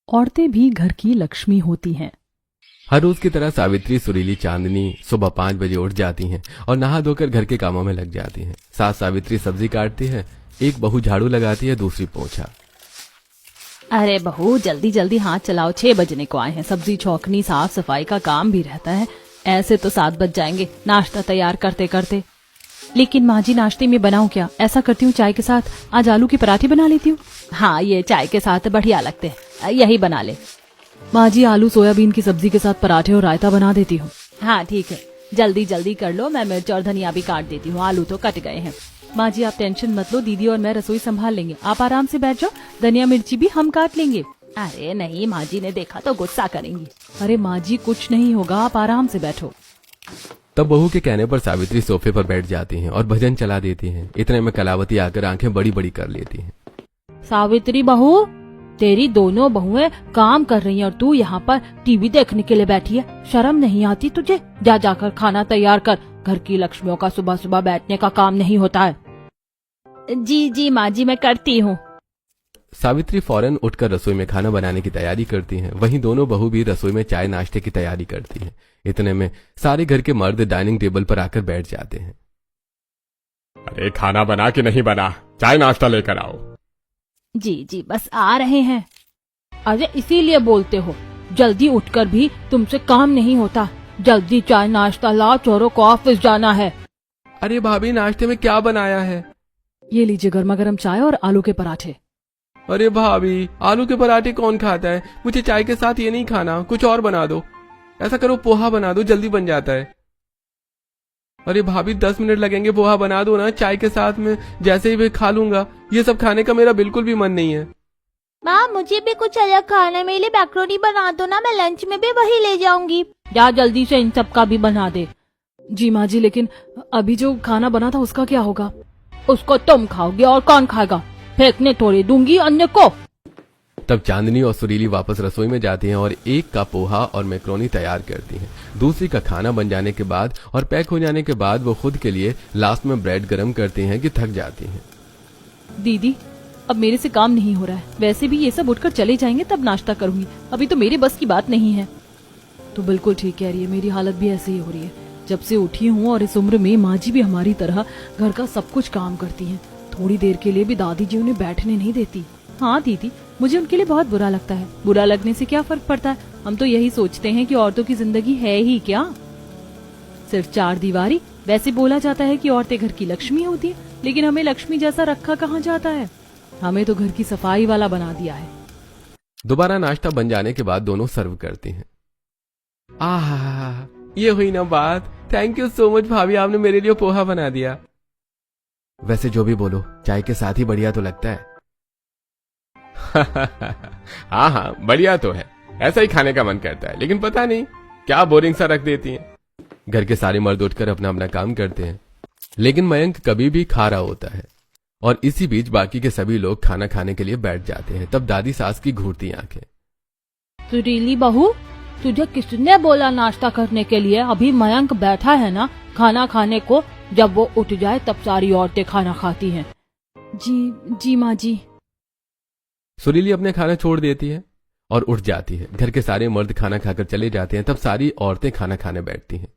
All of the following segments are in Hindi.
औरतें भी घर की लक्ष्मी होती हैं। हर रोज की तरह सावित्री, सुरीली, चांदनी सुबह 5 बजे उठ जाती हैं और नहा धोकर घर के कामों में लग जाती हैं। सास सावित्री सब्जी काटती है, एक बहू झाड़ू लगाती है, दूसरी पोंछा। अरे बहू जल्दी जल्दी हाथ चलाओ, 6 बजने को आए हैं। सब्जी छौंकनी साफ सफाई का काम भी रहता है, ऐसे तो 7 बज जाएंगे नाश्ता तैयार करते करते। लेकिन माँ जी नाश्ते में बनाऊं क्या? ऐसा करती हूँ चाय के साथ आज आलू के पराठे बना लेती हूँ। हाँ ये चाय के साथ बढ़िया लगते हैं, यही बना ले। माँ जी आलू सोयाबीन की सब्जी के साथ पराठे और रायता बना देती हूँ। हाँ ठीक है, जल्दी जल्दी कर लो, मैं मिर्च और धनिया भी काट देती हूँ, आलू तो कट गए हैं। माँ जी आप टेंशन मत लो, दीदी और मैं रसोई संभाल लेंगे, आप आराम से बैठ जाओ, धनिया मिर्ची भी हम काट लेंगे। अरे नहीं, माँ जी ने देखा तो गुस्सा करेंगी। अरे माँ जी कुछ नहीं होगा, आप आराम से बैठो। तब बहू के कहने पर सावित्री सोफे पर बैठ जाती हैं और भजन चला देती हैं। इतने में कलावती आकर आंखें बड़ी बड़ी कर लेती हैं। सावित्री बहू, तेरी दोनों बहुएं काम कर रही हैं और तू यहाँ पर टीवी देखने के लिए बैठी है, शर्म नहीं आती तुझे? जा जाकर खाना तैयार कर, घर की लक्ष्मियों का सुबह सुबह बैठने का काम नहीं होता है। जी जी माँ जी मैं करती हूँ। सावित्री फौरन उठकर रसोई में खाना बनाने की तैयारी करती हैं। वहीं दोनों बहू भी रसोई में चाय नाश्ते की तैयारी करती हैं। इतने में सारे घर के मर्द डाइनिंग टेबल पर आकर बैठ जाते हैं। अरे खाना बना कि नहीं बना, चाय नाश्ता लेकर आओ। जी जी बस आ रहे हैं। अरे इसीलिए बोलते हो, जल्दी उठकर भी तुमसे काम नहीं होता। जल्दी चाय नाश्ता लाओ, चोरों को ऑफिस जाना है। अरे भाभी नाश्ते में क्या बनाया है? ये लीजिए गर्मा गर्म चाय और आलू के पराठे। अरे भाभी आलू के पराठे कौन खाता है? मुझे चाय के साथ ये नहीं खाना, कुछ और बना दो। ऐसा करो पोहा बना दो, जल्दी बन जाता है। अरे भाभी 10 मिनट लगेंगे, पोहा बना दो ना, चाय के साथ में जैसे ही मैं खा लूंगा। ये सब खाने का मेरा बिल्कुल भी मन नहीं है। माँ मुझे भी कुछ अलग खाने, मेरे लिए मैक्रोनी बना दो ना, मैं लंच में भी वही ले जाऊंगी। जा जल्दी से इन सब का भी बना दे। जी माँ जी, लेकिन अभी जो खाना बना था उसका क्या होगा? उसको तुम खाओगे और कौन खाएगा? फेंकने थोड़ी दूंगी अन्य को। तब चांदनी और सुरीली वापस रसोई में जाती हैं और एक का पोहा और मैक्रोनी तैयार करती हैं। दूसरी का खाना बन जाने के बाद और पैक हो जाने के बाद वो खुद के लिए लास्ट में ब्रेड गरम करती हैं कि थक जाती हैं। दीदी अब मेरे से काम नहीं हो रहा है, वैसे भी ये सब उठकर चले जाएंगे तब नाश्ता करूंगी, अभी तो मेरे बस की बात नहीं है। तो बिल्कुल ठीक कह रही है, मेरी हालत भी ऐसे ही हो रही है। जब से उठी हूँ और इस उम्र में माँ जी भी हमारी तरह घर का सब कुछ काम करती हैं। थोड़ी देर के लिए भी दादी जी उन्हें बैठने नहीं देती। हाँ दीदी, मुझे उनके लिए बहुत बुरा लगता है। बुरा लगने से क्या फर्क पड़ता है, हम तो यही सोचते हैं कि औरतों की जिंदगी है ही क्या, सिर्फ 4 दीवारी। वैसे बोला जाता है कि औरतें घर की लक्ष्मी होती है, लेकिन हमें लक्ष्मी जैसा रखा कहाँ जाता है, हमें तो घर की सफाई वाला बना दिया है। दोबारा नाश्ता बन जाने के बाद दोनों सर्व करती हैं। आहा, ये हुई ना बात। थैंक यू सो मच भाभी, आपने मेरे लिए पोहा बना दिया। वैसे जो भी बोलो, चाय के साथ ही बढ़िया तो लगता है। हाँ हाँ बढ़िया तो है, ऐसा ही खाने का मन करता है, लेकिन पता नहीं क्या बोरिंग सा रख देती हैं। घर के सारे मर्द उठकर अपना अपना काम करते हैं, लेकिन मयंक कभी भी खा रहा होता है और इसी बीच बाकी के सभी लोग खाना खाने के लिए बैठ जाते हैं। तब दादी सास की घूरती आंखें। सुरीली बहू, तुझे किसने बोला नाश्ता करने के लिए? अभी मयंक बैठा है ना खाना खाने को, जब वो उठ जाए तब सारी औरतें खाना खाती हैं। जी माँ जी। सुरीली अपने खाना छोड़ देती है और उठ जाती है। घर के सारे मर्द खाना खाकर चले जाते हैं। तब सारी औरतें खाना खाने बैठती हैं।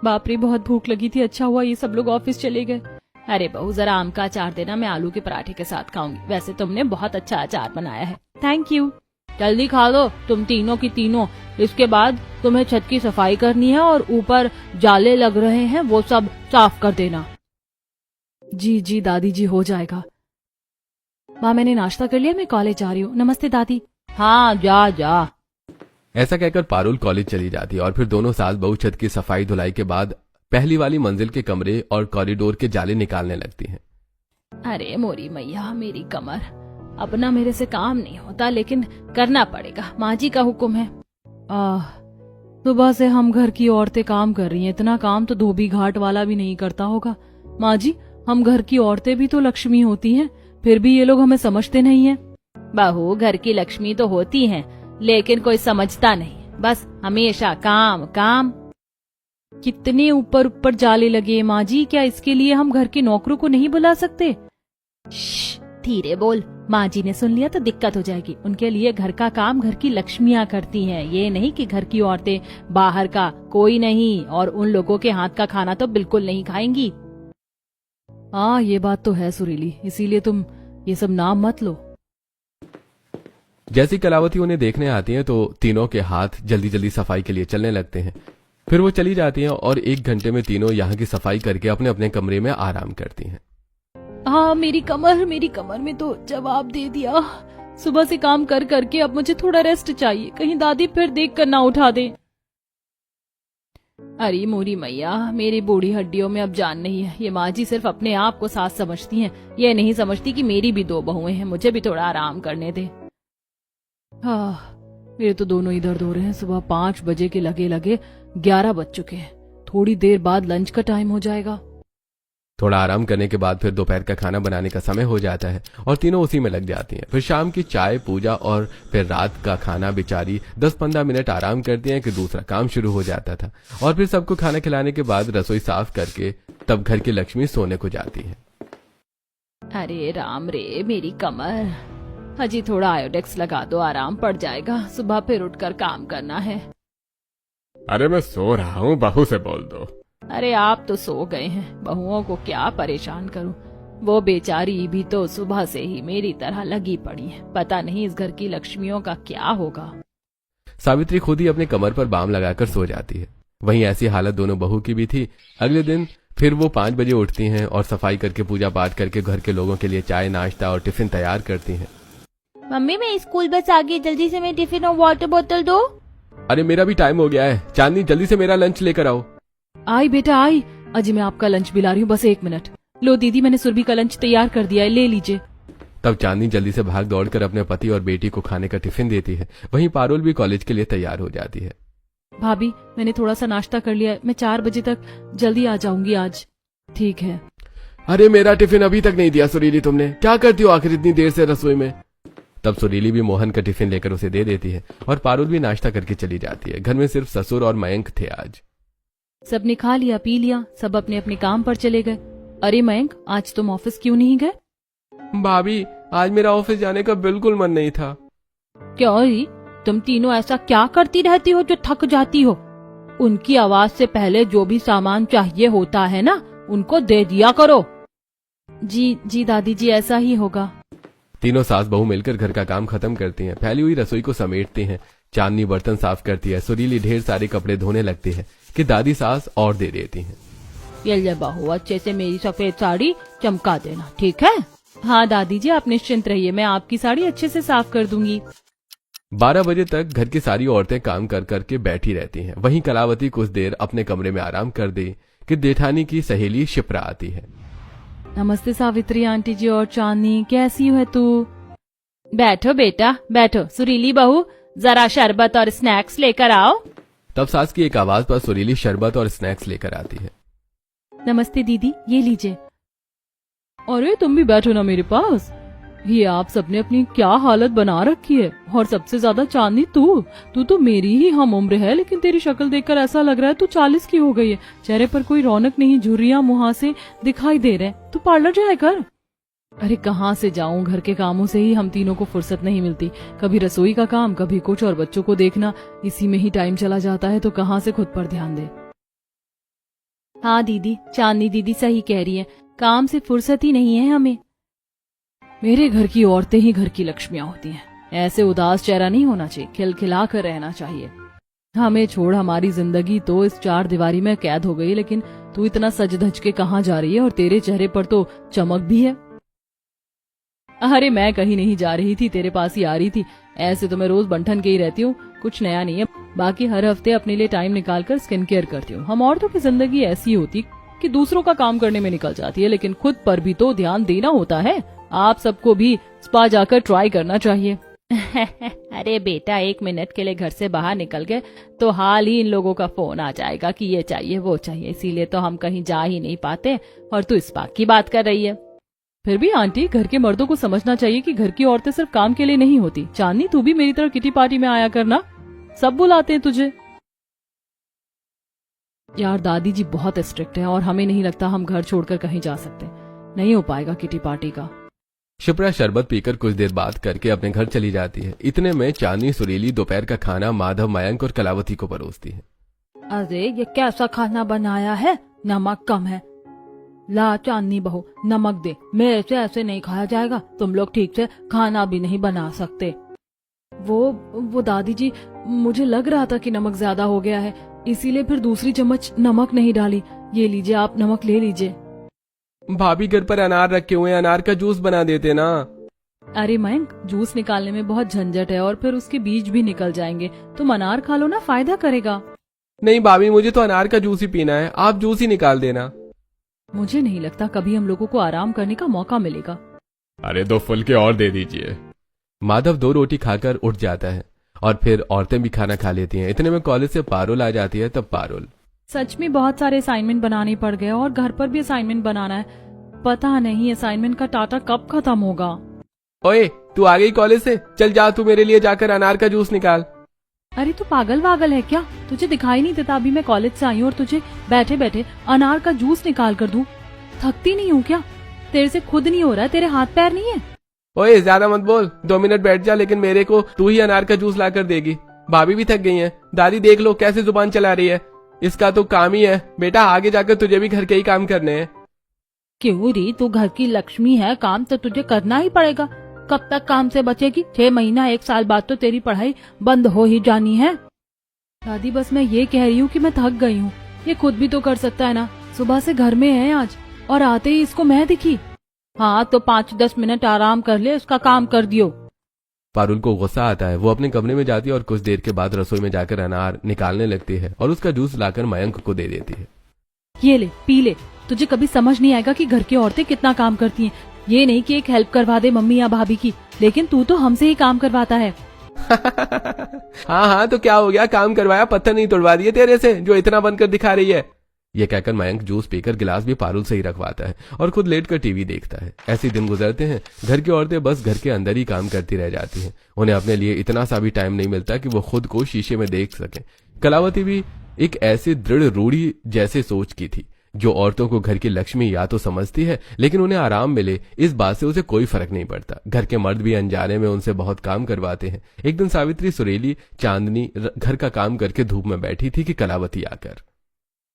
बाप रे बहुत भूख लगी थी, अच्छा हुआ ये सब लोग ऑफिस चले गए। अरे बहू जरा आम का अचार देना, मैं आलू के पराठे के साथ खाऊंगी। वैसे तुमने बहुत अच्छा अचार बनाया है, थैंक यू। जल्दी खा लो तुम तीनों की तीनों, इसके बाद तुम्हें छत की सफाई करनी है और ऊपर जाले लग रहे हैं वो सब साफ कर देना। जी जी दादी जी हो जाएगा। माँ मैंने नाश्ता कर लिया, मैं कॉलेज जा रही हूँ। नमस्ते दादी। हाँ जा जा। ऐसा कहकर पारुल कॉलेज चली जाती है और फिर दोनों सास बहू छत की सफाई धुलाई के बाद पहली वाली मंजिल के कमरे और कॉरिडोर के जाले निकालने लगती हैं। अरे मोरी मैया मेरी कमर, अपना मेरे से काम नहीं होता, लेकिन करना पड़ेगा, माँ जी का हुक्म है। सुबह से हम घर की औरतें काम कर रही हैं, इतना काम तो धोबी घाट वाला भी नहीं करता होगा। माँ जी हम घर की औरतें भी तो लक्ष्मी होती हैं, फिर भी ये लोग हमें समझते नहीं है। बहू घर की लक्ष्मी तो होती हैं, लेकिन कोई समझता नहीं, बस हमेशा काम काम। कितने ऊपर ऊपर जाले लगे माँ जी, क्या इसके लिए हम घर के नौकरों को नहीं बुला सकते? धीरे बोल, माँ जी ने सुन लिया तो दिक्कत हो जाएगी। उनके लिए घर का काम घर की लक्ष्मियाँ करती हैं, ये नहीं कि घर की औरतें बाहर का कोई नहीं, और उन लोगों के हाथ का खाना तो बिल्कुल नहीं खाएंगी। हाँ ये बात तो है सुरीली, इसीलिए तुम ये सब नाम मत लो। जैसी कलावती उन्हें देखने आती हैं तो तीनों के हाथ जल्दी जल्दी सफाई के लिए चलने लगते हैं। फिर वो चली जाती हैं और 1 घंटे में तीनों यहाँ की सफाई करके अपने अपने कमरे में आराम करती हैं। हाँ मेरी कमर में तो जवाब दे दिया। सुबह से काम कर करके अब मुझे थोड़ा रेस्ट चाहिए, कहीं दादी फिर देख कर ना उठा दे। अरे मोरी मैया, मेरी बूढ़ी हड्डियों में अब जान नहीं है। ये माँ जी सिर्फ अपने आप को सास समझती हैं, ये नहीं समझती कि मेरी भी 2 बहुएं हैं, मुझे भी थोड़ा आराम करने दे। हाँ मेरे तो दोनों ही दर्द हो रहे हैं। सुबह 5 बजे के लगे 11 बज चुके हैं। थोड़ी देर बाद लंच का टाइम हो जाएगा। थोड़ा आराम करने के बाद फिर दोपहर का खाना बनाने का समय हो जाता है और तीनों उसी में लग जाती हैं। फिर शाम की चाय, पूजा और फिर रात का खाना। बेचारी 10-15 मिनट आराम करती हैं कि दूसरा काम शुरू हो जाता था। और फिर सबको खाना खिलाने के बाद रसोई साफ करके तब घर की लक्ष्मी सोने को जाती है। अरे राम रे मेरी कमर, अजी थोड़ा आयोडेक्स लगा दो, आराम पड़ जाएगा। सुबह फिर उठकर काम करना है। अरे मैं सो रहा हूँ, बहू से बोल दो। अरे आप तो सो गए हैं, बहुओं को क्या परेशान करूं। वो बेचारी भी तो सुबह से ही मेरी तरह लगी पड़ी है। पता नहीं इस घर की लक्ष्मियों का क्या होगा। सावित्री खुद ही अपने कमर पर बाम लगाकर सो जाती है। वहीं ऐसी हालत दोनों बहू की भी थी। अगले दिन फिर वो 5 बजे उठती हैं और सफाई करके पूजा पाठ करके घर के लोगों के लिए चाय, नाश्ता और टिफिन तैयार करती हैं। मम्मी मैं स्कूल बस आ गई, जल्दी से मैं टिफिन और वाटर बोतल दो। अरे मेरा भी टाइम हो गया है। चांदनी जल्दी से मेरा लंच लेकर आओ। आई बेटा आई, अजी मैं आपका लंच भी ला रही हूँ, बस 1 मिनट। लो दीदी मैंने सुरभि का लंच तैयार कर दिया है, ले लीजिए। तब चांदनी जल्दी से भाग दौड़कर अपने पति और बेटी को खाने का टिफिन देती है। वहीं पारुल भी कॉलेज के लिए तैयार हो जाती है। भाभी मैंने थोड़ा सा नाश्ता कर लिया है, मैं 4 बजे तक जल्दी आ जाऊंगी आज। ठीक है। अरे मेरा टिफिन अभी तक नहीं दिया सुरीली, तुमने क्या करती हो आखिर इतनी देर से रसोई में। तब सुरीली भी मोहन का टिफिन लेकर उसे दे देती है और पारुल भी नाश्ता करके चली जाती है। घर में सिर्फ ससुर और मयंक थे आज। सबने खा लिया पी लिया, सब अपने अपने काम पर चले गए। अरे मयंक आज तुम ऑफिस क्यों नहीं गए? भाभी आज मेरा ऑफिस जाने का बिल्कुल मन नहीं था। क्यों जी, तुम तीनों ऐसा क्या करती रहती हो जो थक जाती हो? उनकी आवाज से पहले जो भी सामान चाहिए होता है ना, उनको दे दिया करो। जी दादी जी ऐसा ही होगा। तीनों सास बहू मिलकर घर का काम खत्म करती हैं। फैली हुई रसोई को समेटती हैं। चांदनी बर्तन साफ करती है। सुरीली ढेर सारे कपड़े धोने लगती है कि दादी सास और दे देती हैं। ये ले बहू अच्छे से मेरी सफेद साड़ी चमका देना, ठीक है? हाँ दादी जी आप निश्चिंत रहिए, मैं आपकी साड़ी अच्छे से साफ कर दूंगी। 12 बजे तक घर की सारी औरतें काम कर करके बैठी रहती हैं। वहीं कलावती कुछ देर अपने कमरे में आराम कर दी कि जेठानी की सहेली शिप्रा आती है। नमस्ते सावित्री आंटी जी और चांदनी, कैसी है तू? बैठो बेटा बैठो। सुरीली बहू जरा शरबत और स्नैक्स लेकर आओ। तब सास की एक आवाज पर सुरीली शरबत और स्नैक्स लेकर आती है। नमस्ते दीदी, ये लीजिए। अरे तुम भी बैठो ना मेरे पास। ये आप सबने अपनी क्या हालत बना रखी है। और सबसे ज्यादा चांदनी तू तो मेरी ही हम उम्र है, लेकिन तेरी शक्ल देखकर ऐसा लग रहा है तू 40 की हो गई है। चेहरे पर कोई रौनक नहीं, झुर्रियां मुहासे दिखाई दे रहे। तू पार्लर जाया कर। अरे कहाँ से जाऊं, घर के कामों से ही हम तीनों को फुर्सत नहीं मिलती। कभी रसोई का काम, कभी कुछ और बच्चों को देखना, इसी में ही टाइम चला जाता है, तो कहाँ से खुद पर ध्यान दे। हाँ दीदी, चांदनी दीदी सही कह रही है, काम से फुर्सत ही नहीं है हमें। मेरे घर की औरतें ही घर की लक्ष्मियां होती हैं। ऐसे उदास चेहरा नहीं होना चाहिए, खिलखिला कर रहना चाहिए। हमें छोड़, हमारी जिंदगी तो इस 4 दीवारी में कैद हो गई, लेकिन तू इतना सज धज के कहाँ जा रही है? और तेरे चेहरे पर तो चमक भी है। अरे मैं कहीं नहीं जा रही थी, तेरे पास ही आ रही थी। ऐसे तो मैं रोज बंठन के ही रहती हूँ, कुछ नया नहीं है। बाकी हर हफ्ते अपने लिए टाइम निकाल कर स्किन केयर करती हूँ। हम औरतों की जिंदगी ऐसी होती कि दूसरों का काम करने में निकल जाती है, लेकिन खुद पर भी तो ध्यान देना होता है। आप सबको भी स्पा जाकर ट्राई करना चाहिए। अरे बेटा 1 मिनट के लिए घर से बाहर निकल गए तो हाल ही इन लोगों का फोन आ जाएगा कि ये चाहिए वो चाहिए, इसीलिए तो हम कहीं जा ही नहीं पाते। और तू स्पा की बात कर रही है। फिर भी आंटी, घर के मर्दों को समझना चाहिए कि घर की औरतें सिर्फ काम के लिए नहीं होती। चांदनी तू भी मेरी तरह किटी पार्टी में आया करना, सब बुलाते हैं तुझे। यार दादी जी बहुत स्ट्रिक्ट है और हमें नहीं लगता हम घर छोड़कर कहीं जा सकते। नहीं हो पाएगा किटी पार्टी का। शिप्रा शरबत पीकर कुछ देर बात करके अपने घर चली जाती है। इतने में चांदनी सुरीली दोपहर का खाना माधव, मयंक और कलावती को परोसती है। अरे ये कैसा खाना बनाया है, नमक कम है। ला चांदनी बहू, नमक दे, मेरे से ऐसे नहीं खाया जाएगा। तुम लोग ठीक से खाना भी नहीं बना सकते। वो दादी जी, मुझे लग रहा था कि नमक ज्यादा हो गया है, इसीलिए फिर दूसरी चम्मच नमक नहीं डाली। ये लीजिए, आप नमक ले लीजिए। भाभी घर पर अनार रखे हुए हैं, अनार का जूस बना देते ना। अरे मयंक, जूस निकालने में बहुत झंझट है और फिर उसके बीज भी निकल जाएंगे। तुम अनार खा लो ना, फायदा करेगा। नहीं भाभी, मुझे तो अनार का जूस ही पीना है, आप जूस ही निकाल देना। मुझे नहीं लगता कभी हम लोगों को आराम करने का मौका मिलेगा। अरे 2 फुलके और दे दीजिए। माधव 2 रोटी खाकर उठ जाता है और फिर औरतें भी खाना खा लेती हैं। इतने में कॉलेज से पारुल आ जाती है। तब पारुल, सच में बहुत सारे असाइनमेंट बनाने पड़ गए और घर पर भी असाइनमेंट बनाना है। पता नहीं असाइनमेंट का टाटा कब खत्म होगा। ओए, तू आ गई कॉलेज से? चल जा, तू मेरे लिए जाकर अनार का जूस निकाल। अरे तू पागल वागल है क्या? तुझे दिखाई नहीं देता अभी मैं कॉलेज से आई हूँ और तुझे बैठे बैठे अनार का जूस निकाल कर दूं? थकती नहीं हूँ क्या? तेरे से खुद नहीं हो रहा है? तेरे हाथ पैर नहीं है? ओए ज्यादा मत बोल, 2 मिनट बैठ जा, लेकिन मेरे को तू ही अनार का जूस ला कर देगी। भाभी भी थक गई है। दादी देख लो कैसे जुबान चला रही है। इसका तो काम ही है बेटा, आगे जाकर तुझे भी घर के ही काम करने हैं। क्यों री, तू घर की लक्ष्मी है, काम तो तुझे करना ही पड़ेगा। कब तक काम से बचेगी? 6 महीना 1 साल बाद तो तेरी पढ़ाई बंद हो ही जानी है। दादी बस मैं ये कह रही हूँ कि मैं थक गई हूँ। ये खुद भी तो कर सकता है ना। सुबह से घर में है आज और आते ही इसको मैं दिखी। हाँ तो 5-10 मिनट आराम कर ले, उसका काम कर दियो। पारुल को गुस्सा आता है। वो अपने कमरे में जाती है और कुछ देर के बाद रसोई में जाकर अनार निकालने लगती है और उसका जूस लाकर मयंक को दे देती है। ये ले, पी ले। तुझे कभी समझ नहीं आएगा कि घर की औरतें कितना काम करती हैं। ये नहीं कि एक हेल्प करवा दे मम्मी या भाभी की, लेकिन तू तो हमसे ही काम करवाता है। हाँ तो क्या हो गया, काम करवाया, पत्थर नहीं तोड़वा दिए तेरे से जो इतना बनकर दिखा रही है। ये कहकर मयंक जूस पीकर गिलास भी पारुल से ही रखवाता है और खुद लेटकर टीवी देखता है। ऐसे दिन गुजरते हैं। घर की औरतें बस घर के अंदर ही काम करती रह जाती हैं। उन्हें अपने लिए इतना सा भी टाइम नहीं मिलता कि वो खुद को शीशे में देख सकें। कलावती भी एक ऐसी दृढ़ रूढ़ी जैसे सोच की थी जो औरतों को घर की लक्ष्मी या तो समझती है, लेकिन उन्हें आराम मिले इस बात से उसे कोई फर्क नहीं पड़ता। घर के मर्द भी अनजाने में उनसे बहुत काम करवाते हैं। एक दिन सावित्री, सुरेली, चांदनी घर का काम करके धूप में बैठी थी कि कलावती आकर,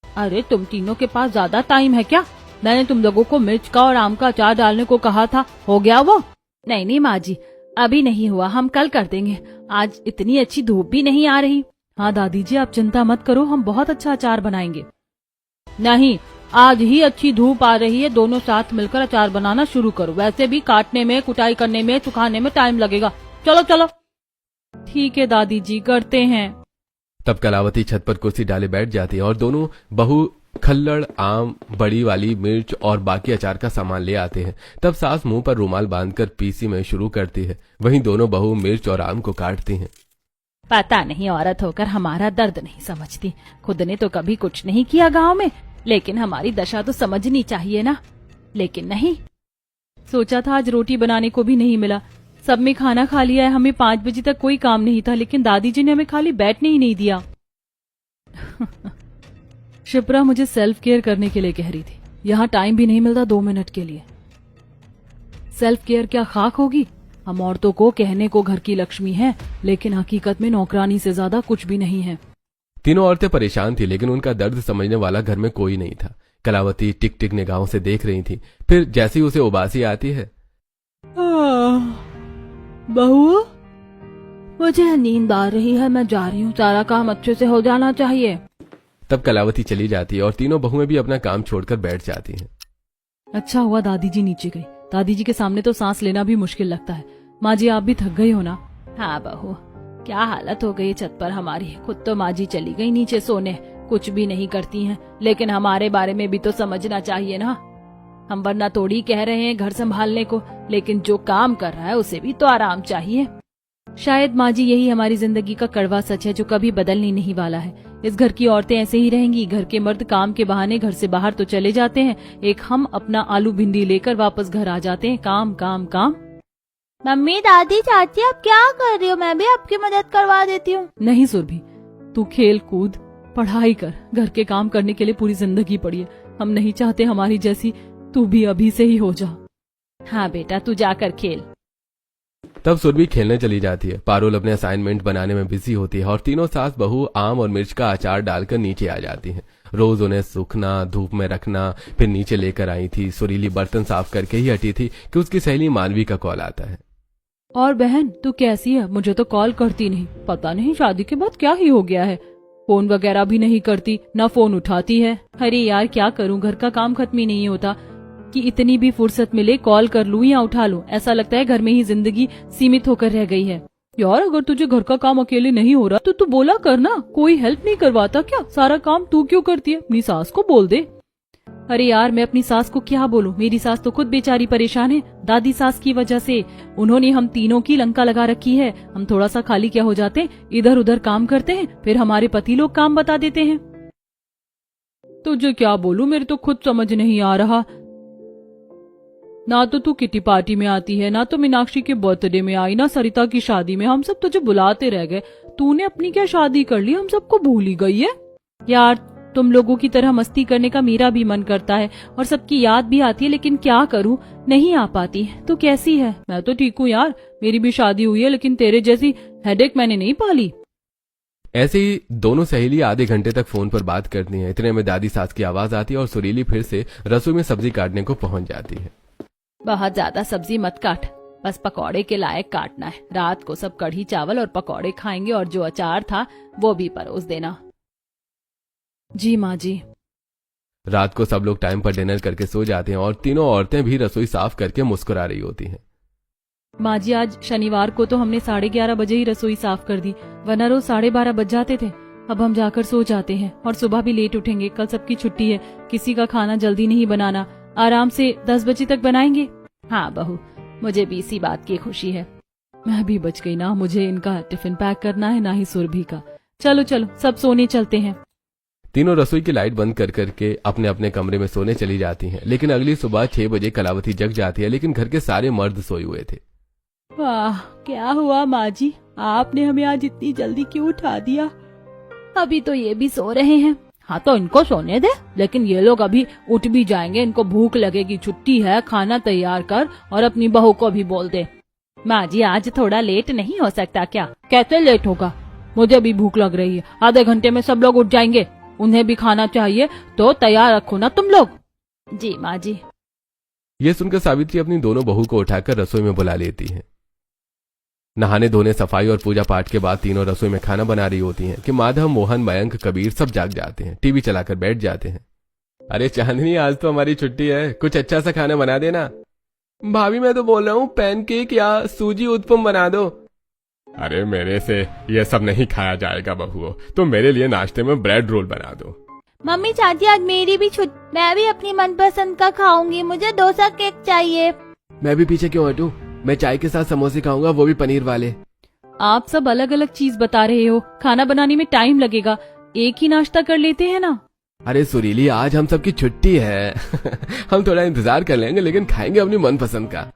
अरे तुम तीनों के पास ज्यादा टाइम है क्या? मैंने तुम लोगों को मिर्च का और आम का अचार डालने को कहा था, हो गया वो? नहीं माँ जी, अभी नहीं हुआ, हम कल कर देंगे। आज इतनी अच्छी धूप भी नहीं आ रही। हाँ दादी जी, आप चिंता मत करो, हम बहुत अच्छा अचार बनाएंगे। नहीं, आज ही अच्छी धूप आ रही है, दोनों साथ मिलकर अचार बनाना शुरू करो। वैसे भी काटने में, कुटाई करने में, सुखाने में टाइम लगेगा। चलो चलो। ठीक है दादी जी, करते हैं। तब कलावती छत पर कुर्सी डाले बैठ जाती है और दोनों बहू खल्लड़, आम, बड़ी वाली मिर्च और बाकी अचार का सामान ले आते हैं। तब सास मुंह पर रुमाल बांधकर पीसी में शुरू करती है। वहीं दोनों बहू मिर्च और आम को काटती हैं। पता नहीं औरत होकर हमारा दर्द नहीं समझती। खुद ने तो कभी कुछ नहीं किया गांव में, लेकिन हमारी दशा तो समझनी चाहिए ना। लेकिन नहीं, सोचा था आज रोटी बनाने को भी नहीं मिला। सब में खाना खा लिया है। हमें 5 बजे तक कोई काम नहीं था, लेकिन दादी जी ने हमें खाली बैठने ही नहीं दिया। शिप्रा मुझे सेल्फ केयर करने के लिए कह रही थी। यहाँ टाइम भी नहीं मिलता 2 मिनट के लिए। सेल्फ केयर क्या खाक होगी? हम औरतों को कहने को घर की लक्ष्मी है, लेकिन हकीकत में नौकरानी से ज्यादा कुछ भी नहीं है। तीनों औरतें परेशान थी, लेकिन उनका दर्द समझने वाला घर में कोई नहीं था। कलावती टिक टिक निगाहों से देख रही थी। फिर जैसे ही उसे उबासी आती है, बहू मुझे नींद आ रही है, मैं जा रही हूँ, सारा काम अच्छे से हो जाना चाहिए। तब कलावती चली जाती है और तीनों बहुएं भी अपना काम छोड़कर बैठ जाती हैं। अच्छा हुआ दादी जी नीचे गई। दादी जी के सामने तो सांस लेना भी मुश्किल लगता है। माँ जी आप भी थक गई हो ना? हाँ बहू, क्या हालत हो गई छत पर हमारी। खुद तो माँ जी चली गई नीचे सोने, कुछ भी नहीं करती हैं, लेकिन हमारे बारे में भी तो समझना चाहिए ना। हम वरना थोड़ी कह रहे हैं घर संभालने को, लेकिन जो काम कर रहा है उसे भी तो आराम चाहिए। शायद माँ जी यही हमारी जिंदगी का कड़वा सच है जो कभी बदलने नहीं वाला है। इस घर की औरतें ऐसे ही रहेंगी। घर के मर्द काम के बहाने घर से बाहर तो चले जाते हैं, एक हम अपना आलू भिंडी लेकर वापस घर आ जाते हैं। काम काम काम। मम्मी, दादी, चाची, आप क्या कर रही हो? मैं भी आपकी मदद करवा देती हूँ। नहीं सुरभि, तू खेल कूद पढ़ाई कर। घर के काम करने के लिए पूरी जिंदगी पड़ी है। हम नहीं चाहते हमारी जैसी तू भी अभी से ही हो जा। हाँ बेटा, तू जाकर खेल। तब सुरभि खेलने चली जाती है। पारुल अपने असाइनमेंट बनाने में बिजी होती है और तीनों सास बहू आम और मिर्च का अचार डालकर नीचे आ जाती हैं। रोज उन्हें सूखना, धूप में रखना, फिर नीचे लेकर आई थी। सुरीली बर्तन साफ करके ही हटी थी कि उसकी सहेली मानवी का कॉल आता है। और बहन, तू कैसी है? मुझे तो कॉल करती नहीं, पता नहीं शादी के बाद क्या ही हो गया है। फोन वगैरह भी नहीं करती, ना फोन उठाती है। अरे यार क्या करूं, घर का काम खत्म ही नहीं होता कि इतनी भी फुर्सत मिले कॉल कर लूं या उठा लूं। ऐसा लगता है घर में ही जिंदगी सीमित होकर रह गई है। यार अगर तुझे घर का काम अकेले नहीं हो रहा तो तू बोला करना, कोई हेल्प नहीं करवाता क्या? सारा काम तू क्यों करती है? अपनी सास को बोल दे। अरे यार मैं अपनी सास को क्या बोलूं, मेरी सास तो खुद बेचारी परेशान है। दादी सास की वजह से उन्होंने हम तीनों की लंका लगा रखी है। हम थोड़ा सा खाली क्या हो जाते, इधर उधर काम करते हैं, फिर हमारे पति लोग काम बता देते हैं। तुझे क्या बोलूं, मेरे तो खुद समझ नहीं आ रहा। ना तो तू किटी पार्टी में आती है, ना तो मीनाक्षी के बर्थडे में आई, ना सरिता की शादी में। हम सब तुझे बुलाते रह गए, तूने अपनी क्या शादी कर ली, हम सबको भूल ही गई है। यार तुम लोगों की तरह मस्ती करने का मेरा भी मन करता है और सबकी याद भी आती है, लेकिन क्या करूं, नहीं आ पाती। तू कैसी है? मैं तो ठीक हूँ यार, मेरी भी शादी हुई है, लेकिन तेरे जैसी हेडेक मैंने नहीं पाली। ऐसे ही दोनों सहेली आधे घंटे तक फोन पर बात करती हैं। इतने में दादी सास की आवाज आती है और सुरीली फिर से रसोई में सब्जी काटने को पहुंच जाती है। बहुत ज्यादा सब्जी मत काट, बस पकौड़े के लायक काटना है। रात को सब कढ़ी चावल और पकौड़े खाएंगे और जो अचार था वो भी परोस देना। जी माँ जी। रात को सब लोग टाइम पर डिनर करके सो जाते हैं और तीनों औरतें भी रसोई साफ करके मुस्कुरा रही होती हैं। माँ जी आज शनिवार को तो हमने 11:30 बजे ही रसोई साफ कर दी, वरना रोज 12:30 बज जाते थे। अब हम जाकर सो जाते हैं और सुबह भी लेट उठेंगे। कल सबकी छुट्टी है, किसी का खाना जल्दी नहीं बनाना, आराम से 10 बजे तक बनाएंगे। हाँ बहू, मुझे भी इसी बात की खुशी है। मैं भी बच गई ना, मुझे इनका टिफिन पैक करना है, ना ही सुरभि का। चलो चलो सब सोने चलते हैं। तीनों रसोई की लाइट बंद कर करके अपने अपने कमरे में सोने चली जाती हैं। लेकिन अगली सुबह 6 बजे कलावती जग जाती है, लेकिन घर के सारे मर्द सोए हुए थे। वाह क्या हुआ माँ जी, आपने हमें आज इतनी जल्दी क्यों उठा दिया? अभी तो ये भी सो रहे हैं। हाँ तो इनको सोने दे, लेकिन ये लोग अभी उठ भी जाएंगे, इनको भूख लगेगी, छुट्टी है, खाना तैयार कर और अपनी बहू को भी बोल दे। माँ जी आज थोड़ा लेट नहीं हो सकता क्या? कैसे लेट होगा, मुझे भी भूख लग रही है। आधे घंटे में सब लोग उठ जाएंगे, उन्हें भी खाना चाहिए, तो तैयार रखो ना तुम लोग। जी माँ जी। ये सुनकर सावित्री अपनी दोनों बहू को उठाकर रसोई में बुला लेती है। नहाने धोने, सफाई और पूजा पाठ के बाद तीनों रसोई में खाना बना रही होती हैं कि माधव, मोहन, मयंक, कबीर सब जाग जाते हैं। टीवी चलाकर बैठ जाते हैं। अरे चांदनी आज तो हमारी छुट्टी है, कुछ अच्छा सा खाना बना देना। भाभी मैं तो बोल रहा हूँ पैनकेक या सूजी उत्पम बना दो। अरे मेरे से ये सब नहीं खाया जाएगा बहुओं, तो मेरे लिए नाश्ते में ब्रेड रोल बना दो। मम्मी चाची आज मेरी भी छुट्टी, मैं भी अपनी मनपसंद का खाऊंगी, मुझे डोसा केक चाहिए। मैं भी पीछे क्यों हटूं, मैं चाय के साथ समोसे खाऊंगा, वो भी पनीर वाले। आप सब अलग अलग चीज बता रहे हो, खाना बनाने में टाइम लगेगा, एक ही नाश्ता कर लेते हैं ना। अरे सुरीली आज हम सबकी छुट्टी है हम थोड़ा इंतजार कर लेंगे, लेकिन खाएंगे अपनी मनपसंद का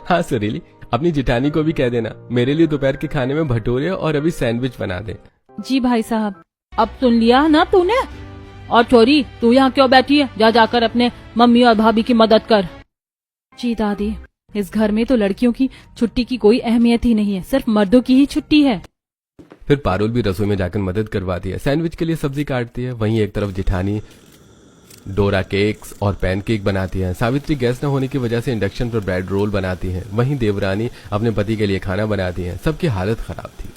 हाँ सुरीली, अपनी जिठानी को भी कह देना मेरे लिए दोपहर के खाने में भटूरे और अभी सैंडविच बना दे। जी भाई साहब। अब सुन लिया ना तूने? और छोरी तू यहाँ क्यों बैठी है, जा जाकर अपने मम्मी और भाभी की मदद कर। जी दादी, इस घर में तो लड़कियों की छुट्टी की कोई अहमियत ही नहीं है, सिर्फ मर्दों की ही छुट्टी है। फिर पारुल भी रसोई में जाकर मदद करवाती है, सैंडविच के लिए सब्जी काटती है। वहीं एक तरफ जिठानी डोरा केक्स और पैनकेक बनाती है। सावित्री गैस न होने की वजह से इंडक्शन पर ब्रेड रोल बनाती है। वहीं देवरानी अपने पति के लिए खाना बनाती है। सबकी हालत खराब थी।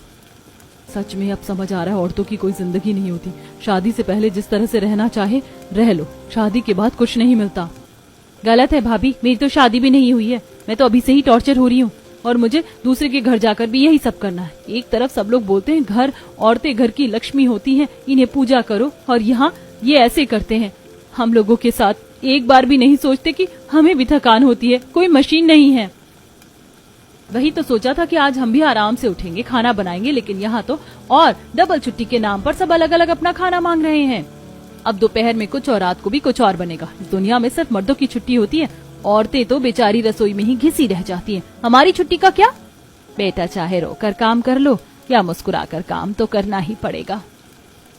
सच में अब समझ आ रहा है औरतों की कोई जिंदगी नहीं होती। शादी से पहले जिस तरह से रहना चाहे रह लो, शादी के बाद कुछ नहीं मिलता। गलत है भाभी, मेरी तो शादी भी नहीं हुई है, मैं तो अभी से ही टॉर्चर हो रही हूँ और मुझे दूसरे के घर जाकर भी यही सब करना है। एक तरफ सब लोग बोलते हैं घर औरतें घर की लक्ष्मी होती हैं, इन्हें पूजा करो, और यहाँ ये ऐसे करते हैं। हम लोगों के साथ एक बार भी नहीं सोचते कि हमें भी थकान होती है, कोई मशीन नहीं है। वही तो सोचा था कि आज हम भी आराम से उठेंगे, खाना बनाएंगे, लेकिन यहाँ तो और डबल छुट्टी के नाम पर सब अलग अलग अपना खाना मांग रहे हैं। अब दोपहर में कुछ और रात को भी कुछ और बनेगा। इस दुनिया में सिर्फ मर्दों की छुट्टी होती है, औरतें तो बेचारी रसोई में ही घिसी रह जाती हैं। हमारी छुट्टी का क्या? बेटा चाहे रोकर काम कर लो या मुस्कुराकर काम तो करना ही पड़ेगा।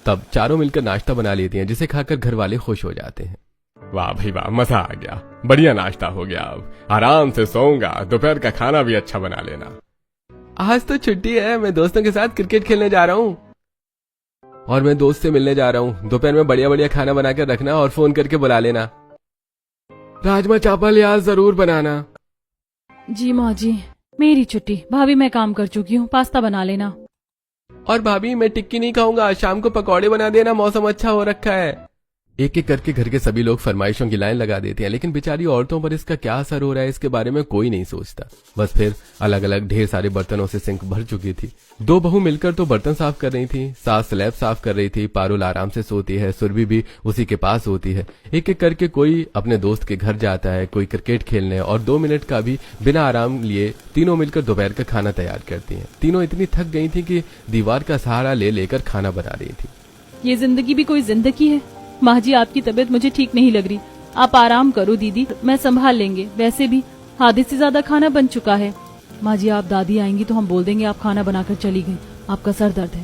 तब चारों मिलकर नाश्ता बना लेती हैं, जिसे खाकर घर वाले खुश हो जाते हैं। वाह भाई वाह, मजा आ गया, बढ़िया नाश्ता हो गया। अब आराम से सोऊंगा, दोपहर का खाना भी अच्छा बना लेना। आज तो छुट्टी है, मैं दोस्तों के साथ क्रिकेट खेलने जा रहा हूँ। और मैं दोस्त से मिलने जा रहा हूँ। दोपहर में बढ़िया बढ़िया खाना बनाकर रखना और फोन करके बुला लेना। राजमा चावल यार जरूर बनाना। जी माँ जी, मेरी छुट्टी, भाभी मैं काम कर चुकी हूँ, पास्ता बना लेना। और भाभी मैं टिक्की नहीं खाऊंगा, शाम को पकौड़े बना देना, मौसम अच्छा हो रखा है। एक एक करके घर के सभी लोग फरमाइशों की लाइन लगा देते हैं, लेकिन बेचारी औरतों पर इसका क्या असर हो रहा है इसके बारे में कोई नहीं सोचता। बस फिर अलग अलग ढेर सारे बर्तनों से सिंक भर चुकी थी। दो बहू मिलकर तो बर्तन साफ कर रही थी, सास स्लैब साफ कर रही थी, पारुल आराम से सोती है, सुरभि भी उसी के पास होती है। एक एक करके कोई अपने दोस्त के घर जाता है, कोई क्रिकेट खेलने, और 2 मिनट का भी बिना आराम लिए तीनों मिलकर दोपहर का खाना तैयार करती हैं। तीनों इतनी थक गई थी कि दीवार का सहारा ले लेकर खाना बना रही थी। ये जिंदगी भी कोई जिंदगी है। माँ जी, आपकी तबीयत मुझे ठीक नहीं लग रही, आप आराम करो दीदी, मैं संभाल लेंगे। वैसे भी आधे से ज्यादा खाना बन चुका है। माँ जी, आप दादी आएंगी तो हम बोल देंगे आप खाना बनाकर चली गई। आपका सर दर्द है।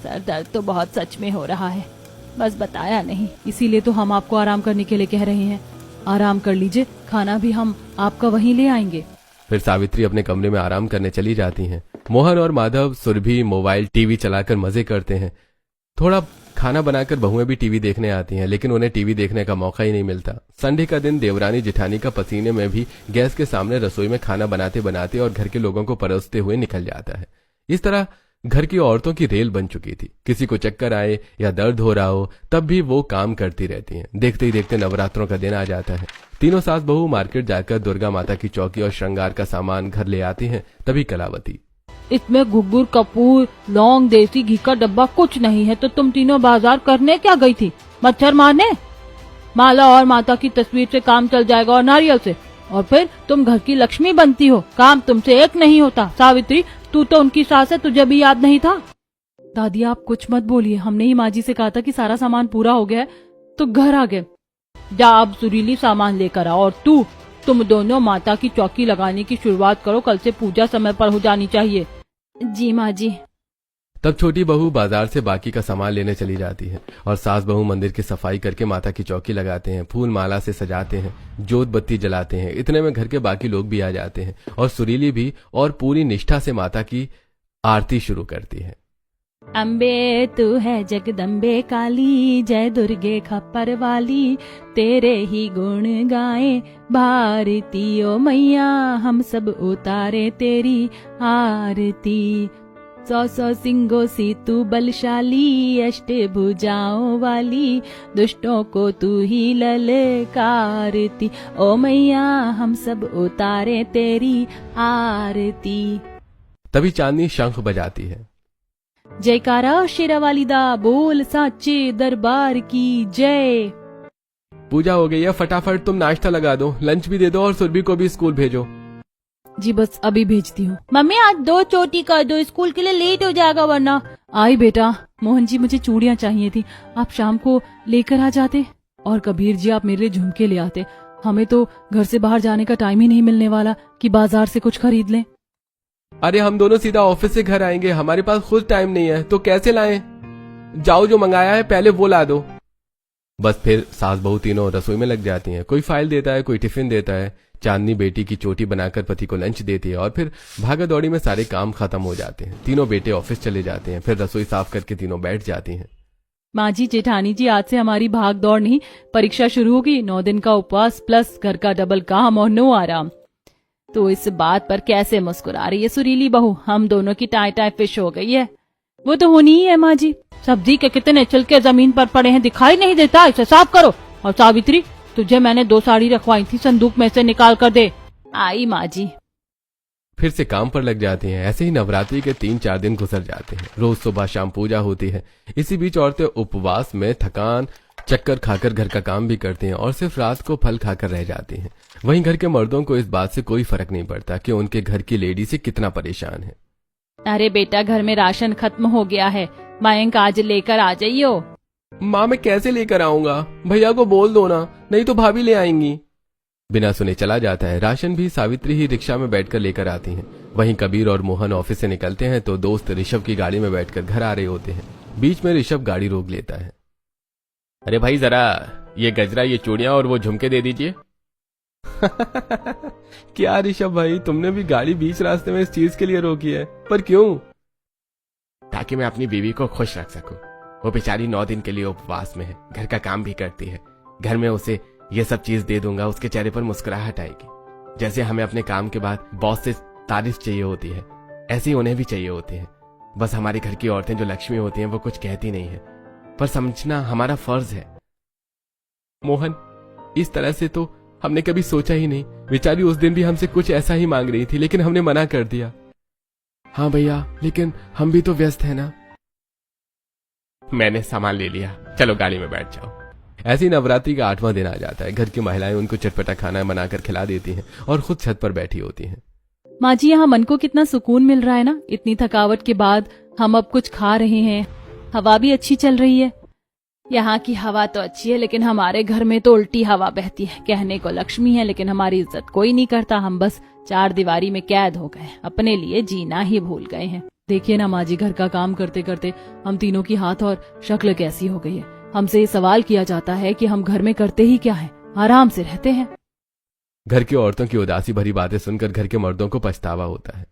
सर दर्द तो बहुत सच में हो रहा है, बस बताया नहीं, इसीलिए तो हम आपको आराम करने के लिए कह रहे हैं। आराम कर लीजिए, खाना भी हम आपका वहीं ले आएंगे। फिर सावित्री अपने कमरे में आराम करने चली जाती हैं। मोहन और माधव, सुरभि मोबाइल टीवी चलाकर मजे करते हैं। थोड़ा खाना बनाकर बहुएं भी टीवी देखने आती हैं, लेकिन उन्हें टीवी देखने का मौका ही नहीं मिलता। संडे का दिन देवरानी जेठानी का पसीने में भी गैस के सामने रसोई में खाना बनाते बनाते और घर के लोगों को परोसते हुए निकल जाता है। इस तरह घर की औरतों की रेल बन चुकी थी। किसी को चक्कर आए या दर्द हो रहा हो तब भी वो काम करती रहती हैं। देखते ही देखते नवरात्रों का दिन आ जाता है। तीनों सास बहू मार्केट जाकर दुर्गा माता की चौकी और श्रृंगार का सामान घर ले आती हैं। तभी कलावती, इसमें घुग्गुर, कपूर, लौंग, देसी घी का डब्बा कुछ नहीं है, तो तुम तीनों बाजार करने क्या गई थी? मच्छर मारने? माला और माता की तस्वीर से काम चल जाएगा और नारियल से, और फिर तुम घर की लक्ष्मी बनती हो। काम तुमसे एक नहीं होता। सावित्री, तू तो उनकी सास है, तुझे भी याद नहीं था? दादी आप कुछ मत बोलिए, हमने ही माँ जी से कहा था कि सारा सामान पूरा हो गया है तो घर आ गए। जा अब सुरीली सामान लेकर आओ, और तुम दोनों माता की चौकी लगाने की शुरुआत करो। कल से पूजा समय पर हो जानी चाहिए। जी माँ जी। तब छोटी बहू बाजार से बाकी का सामान लेने चली जाती है और सास बहू मंदिर की सफाई करके माता की चौकी लगाते हैं, फूल माला से सजाते हैं, जोत बत्ती जलाते हैं। इतने में घर के बाकी लोग भी आ जाते हैं और सुरीली भी और पूरी निष्ठा से माता की आरती शुरू करती है। अम्बे तू है जगदम्बे काली, जय दुर्गे खप्पर वाली, तेरे ही गुण गाए भारती ओ मैया, हम सब उतारे तेरी आरती। 100 सिंगों सी तू बलशाली, अष्टे भुजाओं वाली, दुष्टों को तू ही ललकारती, ओ मैया हम सब उतारे तेरी आरती। तभी चांदनी शंख बजाती है। जयकारा शेरावाली दा बोल, साचे दरबार की जय। पूजा हो गई है, फटाफट तुम नाश्ता लगा दो, लंच भी दे दो और सुरभि को भी स्कूल भेजो। जी बस अभी भेजती हूँ। मम्मी आज 2 चोटी कर दो, स्कूल के लिए लेट हो जाएगा वरना। आई बेटा। मोहन जी मुझे चूड़ियाँ चाहिए थी, आप शाम को लेकर आ जाते, और कबीर जी आप मेरे लिए झुमके ले आते। हमें तो घर से बाहर जाने का टाइम ही नहीं मिलने वाला कि बाजार से कुछ खरीद लें। अरे हम दोनों सीधा ऑफिस से घर आएंगे, हमारे पास खुद टाइम नहीं है तो कैसे लाएं? जाओ जो मंगाया है पहले वो ला दो। बस फिर सास बहू तीनों रसोई में लग जाती हैं। कोई फाइल देता है, कोई टिफिन देता है। चांदनी बेटी की चोटी बनाकर पति को लंच देती है और फिर भागा दौड़ी में सारे काम खत्म हो जाते हैं। तीनों बेटे ऑफिस चले जाते हैं। फिर रसोई साफ करके तीनों बैठ जाती हैं। माँ जी, जेठानी जी, आज से हमारी भाग दौड़ नहीं, परीक्षा शुरू होगी। 9 दिन का उपवास प्लस घर का डबल काम और नो आराम। तो इस बात पर कैसे मुस्कुरा रही है सुरीली बहू? हम दोनों की टाई टाई फिश हो गई है। वो तो होनी ही है माँ जी। सब्जी के कितने छिलके जमीन पर पड़े हैं, दिखाई नहीं देता? इसे साफ करो। और सावित्री, तुझे मैंने 2 साड़ी रखवाई थी, संदूक में से निकाल कर दे। आई माँ जी। फिर से काम पर लग जाती हैं। ऐसे ही नवरात्रि के 3-4 दिन गुजर जाते हैं। रोज सुबह शाम पूजा होती है। इसी बीच औरतें उपवास में थकान चक्कर खाकर घर का काम भी करती हैं और सिर्फ रात को फल खाकर रह जाती हैं। वहीं घर के मर्दों को इस बात से कोई फर्क नहीं पड़ता कि उनके घर की लेडी से कितना परेशान है। अरे बेटा, घर में राशन खत्म हो गया है, मयंक आज लेकर आ जाइयो। माँ मैं कैसे लेकर आऊंगा? भैया को बोल दो ना, नहीं तो भाभी ले आएंगी। बिना सुने चला जाता है। राशन भी सावित्री ही रिक्शा में बैठकर लेकर आती हैं। वहीं कबीर और मोहन ऑफिस से निकलते हैं तो दोस्त ऋषभ की गाड़ी में बैठकर घर आ रहे होते हैं। बीच में ऋषभ गाड़ी रोक लेता है। अरे भाई जरा ये गजरा, ये चूड़ियां और वो झुमके दे दीजिए। क्या ऋषभ भाई, तुमने भी गाड़ी बीच रास्ते में इस चीज के लिए रोकी है, पर क्यों? ताकि मैं अपनी बीवी को खुश रख सकूं। वो बेचारी 9 दिन के लिए उपवास में है, घर का काम भी करती है। घर में उसे ये सब चीज दे दूंगा, उसके चेहरे पर मुस्कुराहट आएगी। जैसे हमें अपने काम के बाद बॉस से तारीफ चाहिए होती है, ऐसी उन्हें भी चाहिए होती है। बस हमारे घर की औरतें जो लक्ष्मी होती हैं वो कुछ कहती नहीं है, पर समझना हमारा फर्ज है। मोहन, इस तरह से तो हमने कभी सोचा ही नहीं। बेचारी उस दिन भी हमसे कुछ ऐसा ही मांग रही थी, लेकिन हमने मना कर दिया। हाँ भैया, लेकिन हम भी तो व्यस्त है ना। मैंने सामान ले लिया, चलो गाड़ी में बैठ जाओ। ऐसी नवरात्रि का 8वां दिन आ जाता है। घर की महिलाएं उनको चटपटा खाना बनाकर खिला देती हैं और खुद छत पर बैठी होती हैं। माँ जी, यहाँ मन को कितना सुकून मिल रहा है ना। इतनी थकावट के बाद हम अब कुछ खा रहे हैं, हवा भी अच्छी चल रही है। यहाँ की हवा तो अच्छी है, लेकिन हमारे घर में तो उल्टी हवा बहती है। कहने को लक्ष्मी है, लेकिन हमारी इज्जत कोई नहीं करता। हम बस 4 दीवारी में कैद हो गए, अपने लिए जीना ही भूल गए हैं। देखिए ना माँ जी, घर का काम करते करते हम तीनों की हाथ और शक्ल कैसी हो गई है। हमसे ये सवाल किया जाता है कि हम घर में करते ही क्या है, आराम से रहते हैं। घर की औरतों की उदासी भरी बातें सुनकर घर के मर्दों को पछतावा होता है।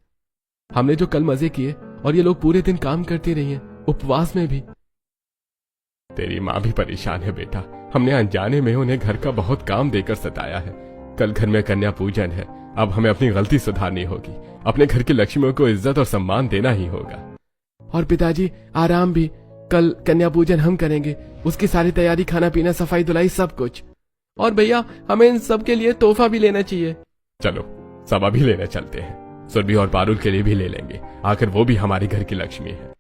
हमने जो कल मजे किए और ये लोग पूरे दिन काम करती रही हैं, उपवास में भी। तेरी माँ भी परेशान है बेटा। हमने अनजाने में उन्हें घर का बहुत काम देकर सताया है। कल घर में कन्या पूजन है, अब हमें अपनी गलती सुधारनी होगी। अपने घर की लक्ष्मियों को इज्जत और सम्मान देना ही होगा। और पिताजी, आराम भी। कल कन्या पूजन हम करेंगे, उसकी सारी तैयारी, खाना पीना, सफाई धुलाई, सब कुछ। और भैया, हमें इन सब के लिए तोहफा भी लेना चाहिए। चलो सब अभी लेने चलते हैं। सुरभि और पारुल के लिए भी ले लेंगे, आखिर वो भी हमारे घर की लक्ष्मी है।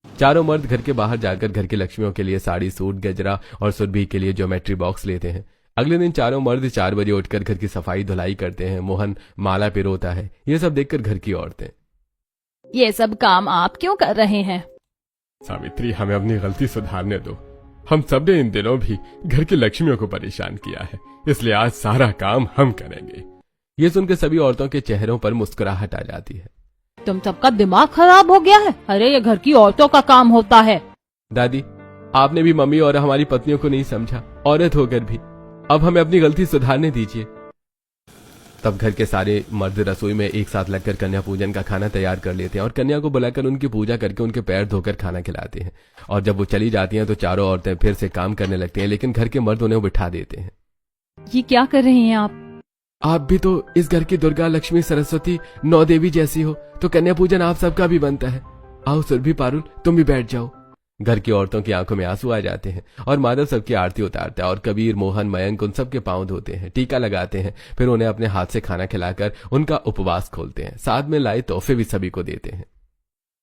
चारों मर्द घर के बाहर जाकर घर की लक्ष्मियों के लिए साड़ी, सूट, गजरा और सुरभि के लिए ज्योमेट्री बॉक्स लेते हैं। अगले दिन चारों मर्द 4 बजे उठकर घर की सफाई धुलाई करते हैं। मोहन माला पिरोता है। ये सब देखकर घर की औरतें, ये सब काम आप क्यों कर रहे हैं? सावित्री, हमें अपनी गलती सुधारने दो। हम सब ने इन दिनों भी घर की लक्ष्मियों को परेशान किया है, इसलिए आज सारा काम हम करेंगे। ये सुनकर सभी औरतों के चेहरों पर मुस्कुराहट आ जाती है। तुम सबका दिमाग खराब हो गया है? अरे ये घर की औरतों का काम होता है। दादी, आपने भी मम्मी और हमारी पत्नियों को नहीं समझा, औरत होकर भी। अब हमें अपनी गलती सुधारने दीजिए। तब घर के सारे मर्द रसोई में एक साथ लगकर कन्या पूजन का खाना तैयार कर लेते हैं और कन्या को बुलाकर उनकी पूजा करके उनके पैर धोकर खाना खिलाते हैं। और जब वो चली जाती हैं तो चारों औरतें फिर से काम करने लगती हैं, लेकिन घर के मर्द उन्हें बिठा देते हैं। ये क्या कर रहे हैं आप? आप भी तो इस घर की दुर्गा, लक्ष्मी, सरस्वती, 9 देवी जैसी हो, तो कन्या पूजन आप सबका भी बनता है। आओ सुरभि, पारुल, तुम भी बैठ जाओ। घर की औरतों की आंखों में आंसू आ जाते हैं और माधव सबकी आरती उतारता है और कबीर, मोहन, मयंक उन सबके पांव धोते हैं, टीका लगाते हैं, फिर उन्हें अपने हाथ से खाना खिलाकर उनका उपवास खोलते हैं। साथ में लाए तोहफे भी सभी को देते हैं।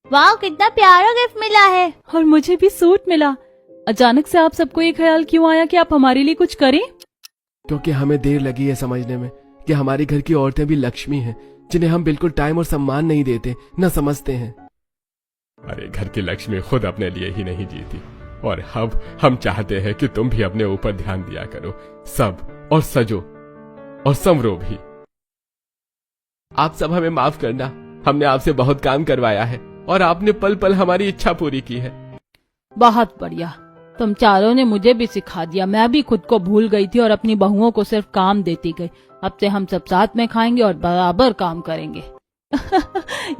वाह, कितना प्यारा गिफ्ट मिला है। और मुझे भी सूट मिला। अचानक से आप सबको ये ख्याल क्यों आया कि आप हमारे लिए कुछ करें? क्योंकि हमें देर लगी है समझने में कि हमारी घर की औरतें भी लक्ष्मी हैं, जिन्हें हम बिल्कुल टाइम और सम्मान नहीं देते, न समझते हैं। अरे घर की लक्ष्मी खुद अपने लिए ही नहीं जीती, और अब हम चाहते हैं कि तुम भी अपने ऊपर ध्यान दिया करो। सब और सजो और संवरो भी। आप सब हमें माफ करना। हमने आपसे बहुत काम करवाया है और आपने पल पल हमारी इच्छा पूरी की है। बहुत बढ़िया, तुम चारों ने मुझे भी सिखा दिया। मैं भी खुद को भूल गई थी और अपनी बहुओं को सिर्फ काम देती गई। अब से हम सब साथ में खाएंगे और बराबर काम करेंगे।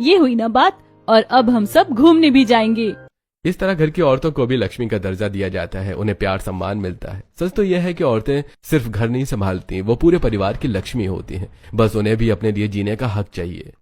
ये हुई ना बात। और अब हम सब घूमने भी जाएंगे। इस तरह घर की औरतों को भी लक्ष्मी का दर्जा दिया जाता है, उन्हें प्यार सम्मान मिलता है। सच तो यह है कि औरतें सिर्फ घर नहीं संभालती, वो पूरे परिवार की लक्ष्मी होती हैं। बस उन्हें भी अपने लिए जीने का हक चाहिए।